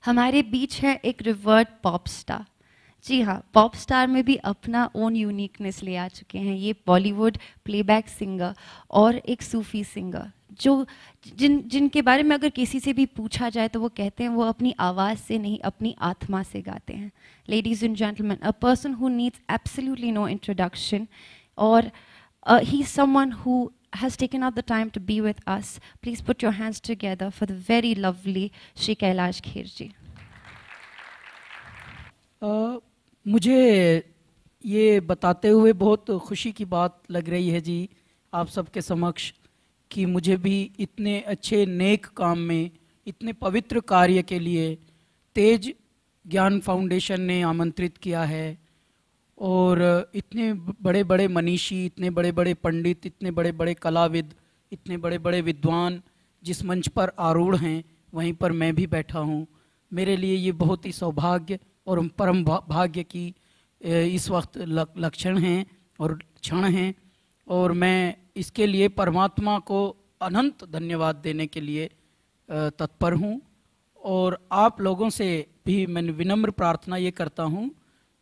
हमारे बीच है एक रिवर्ट पॉप स्टार। जी हाँ, पॉप स्टार में भी अपना ओन यूनिकनेस ले आ चुके हैं ये बॉलीवुड प्लेबैक सिंगर और एक सूफी सिंगर, जो जिनके बारे में अगर किसी से भी पूछा जाए तो वो कहते हैं वो अपनी आवाज़ से नहीं, अपनी आत्मा से गाते हैं। Ladies and gentleman, a person who needs absolutely no introduction, और he is someone who has taken out the time to be with us. Please put your hands together for the very lovely Shri Kailash Kher ji. मुझे ये बताते हुए बहुत खुशी की बात लग रही है जी आप सबके समक्ष कि मुझे भी इतने अच्छे नेक काम में, इतने पवित्र कार्य के लिए तेज ज्ञान फाउंडेशन ने आमंत्रित किया है। और इतने बड़े बड़े मनीषी, इतने बड़े बड़े पंडित, इतने बड़े बड़े कलाविद, इतने बड़े बड़े विद्वान जिस मंच पर आरूढ़ हैं वहीं पर मैं भी बैठा हूँ। मेरे लिए ये बहुत ही सौभाग्य और परम भाग्य की इस वक्त लक्षण हैं और क्षण हैं, और मैं इसके लिए परमात्मा को अनंत धन्यवाद देने के लिए तत्पर हूँ। और आप लोगों से भी मैं विनम्र प्रार्थना ये करता हूँ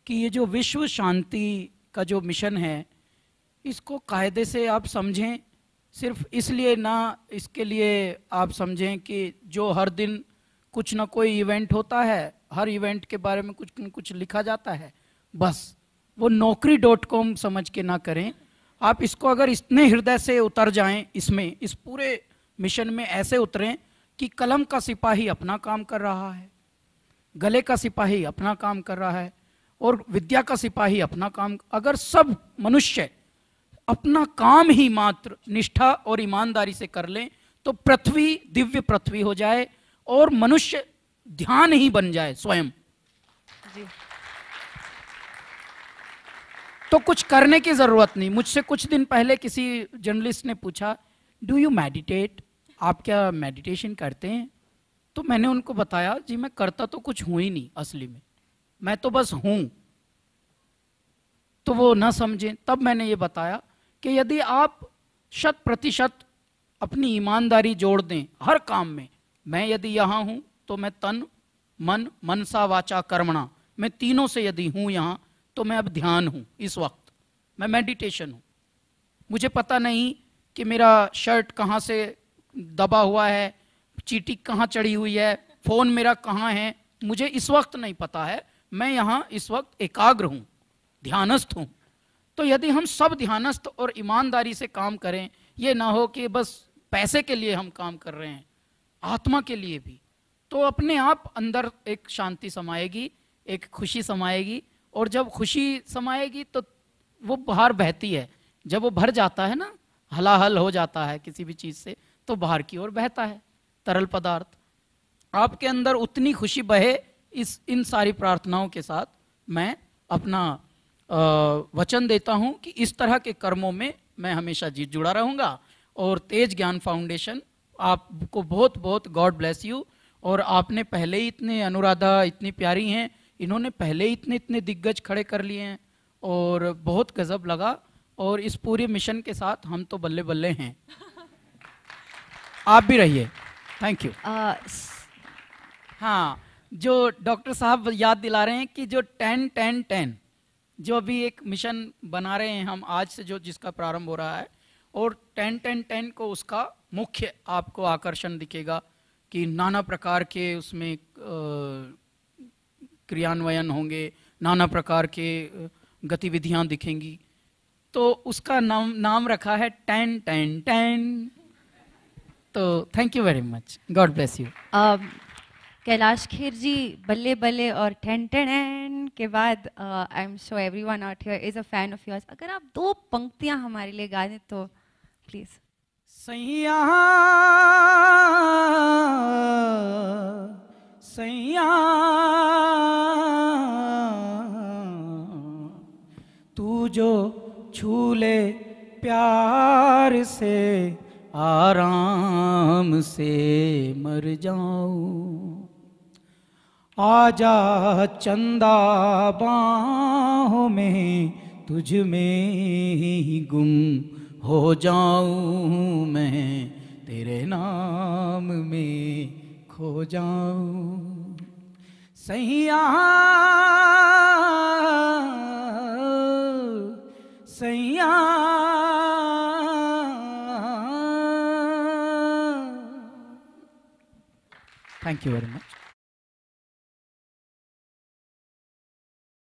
कि ये जो विश्व शांति का जो मिशन है इसको कायदे से आप समझें। सिर्फ इसलिए ना इसके लिए आप समझें कि जो हर दिन कुछ ना कोई इवेंट होता है, हर इवेंट के बारे में कुछ न कुछ लिखा जाता है, बस वो naukri.com समझ के ना करें। आप इसको अगर इतने हृदय से उतर जाएं, इसमें इस पूरे मिशन में ऐसे उतरें कि कलम का सिपाही अपना काम कर रहा है, गले का सिपाही अपना काम कर रहा है और विद्या का सिपाही अपना काम। अगर सब मनुष्य अपना काम ही मात्र निष्ठा और ईमानदारी से कर लें तो पृथ्वी दिव्य पृथ्वी हो जाए और मनुष्य ध्यान ही बन जाए स्वयं। तो कुछ करने की जरूरत नहीं। मुझसे कुछ दिन पहले किसी जर्नलिस्ट ने पूछा, डू यू मेडिटेट, आप क्या मेडिटेशन करते हैं? तो मैंने उनको बताया, जी मैं करता तो कुछ हूं ही नहीं, असली में मैं तो बस हूं। तो वो ना समझें। तब मैंने ये बताया कि यदि आप 100% अपनी ईमानदारी जोड़ दें हर काम में, मैं यदि यहाँ हूँ तो मैं तन मन मनसा वाचा कर्मणा, मैं तीनों से यदि हूँ यहाँ तो मैं अब ध्यान हूँ, इस वक्त मैं मेडिटेशन हूँ। मुझे पता नहीं कि मेरा शर्ट कहाँ से दबा हुआ है, चीटी कहाँ चढ़ी हुई है, फ़ोन मेरा कहाँ है, मुझे इस वक्त नहीं पता है। मैं यहाँ इस वक्त एकाग्र हूँ, ध्यानस्थ हूँ। तो यदि हम सब ध्यानस्थ और ईमानदारी से काम करें, ये ना हो कि बस पैसे के लिए हम काम कर रहे हैं, आत्मा के लिए भी, तो अपने आप अंदर एक शांति समाएगी, एक खुशी समाएगी। और जब खुशी समाएगी तो वो बाहर बहती है। जब वो भर जाता है ना, हलाहल हो जाता है किसी भी चीज़ से, तो बाहर की ओर बहता है तरल पदार्थ। आपके अंदर उतनी खुशी बहे, इन सारी प्रार्थनाओं के साथ मैं अपना वचन देता हूं कि इस तरह के कर्मों में मैं हमेशा जी जुड़ा रहूंगा। और तेज ज्ञान फाउंडेशन आपको बहुत बहुत गॉड ब्लेस यू। और आपने पहले ही इतने, अनुराधा इतनी प्यारी हैं, इन्होंने पहले ही इतने इतने दिग्गज खड़े कर लिए हैं और बहुत गजब लगा। और इस पूरे मिशन के साथ हम तो बल्ले बल्ले हैं। आप भी रहिए। Thank you. हाँ, जो डॉक्टर साहब याद दिला रहे हैं कि जो 10-10-10 जो अभी एक मिशन बना रहे हैं हम आज से, जो जिसका प्रारंभ हो रहा है, और 10-10-10 को उसका मुख्य आपको आकर्षण दिखेगा कि नाना प्रकार के उसमें क्रियान्वयन होंगे, नाना प्रकार के गतिविधियां दिखेंगी। तो उसका नाम रखा है 10-10-10। तो thank you very much, God bless you. Kailash Kher ji, बल्ले बल्ले और टेन टेन के बाद I am sure everyone out here is a fan of yours. अगर आप 2 पंक्तियां हमारे लिए गा दें तो प्लीज। सैया सैया तू जो छू ले प्यार से, आराम से मर जाऊं। आजा चंदा बाहों में, तुझ में ही गुम हो जाऊं मैं, तेरे नाम में खो जाऊं। सैया सैया थैंक यू वेरी मच।